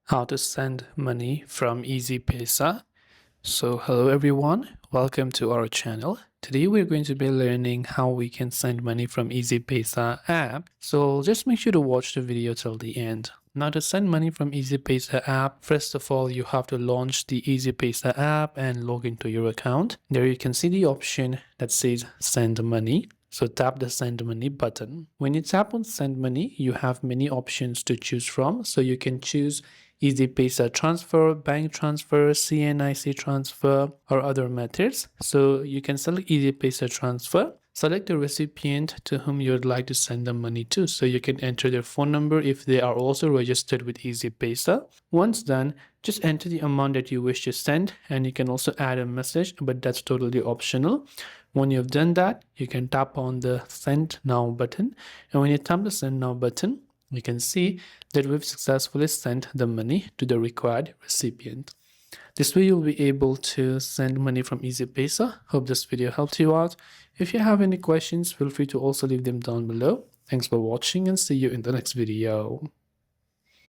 How to send money from Easypaisa. So hello everyone, welcome to our channel. Today we're going to be learning how we can send money from Easypaisa app. So just make sure to watch the video till the end. Now to send money from Easypaisa app, first of all you have to launch the Easypaisa app and log into your account. There you can see the option that says send money. So tap the send money button. When you tap on send money, you have many options to choose from. So you can choose Easypaisa transfer, bank transfer, CNIC transfer, or other methods. So you can select Easypaisa transfer. Select the recipient to whom you would like to send the money to. So you can enter their phone number if they are also registered with Easypaisa. Once done, just enter the amount that you wish to send, and you can also add a message, but that's totally optional. When you've done that, you can tap on the send now button, and when you tap the send now button, you can see that we've successfully sent the money to the required recipient. This way you'll be able to send money from Easypaisa. Hope this video helped you out. If you have any questions, feel free to also leave them down below. Thanks for watching and see you in the next video.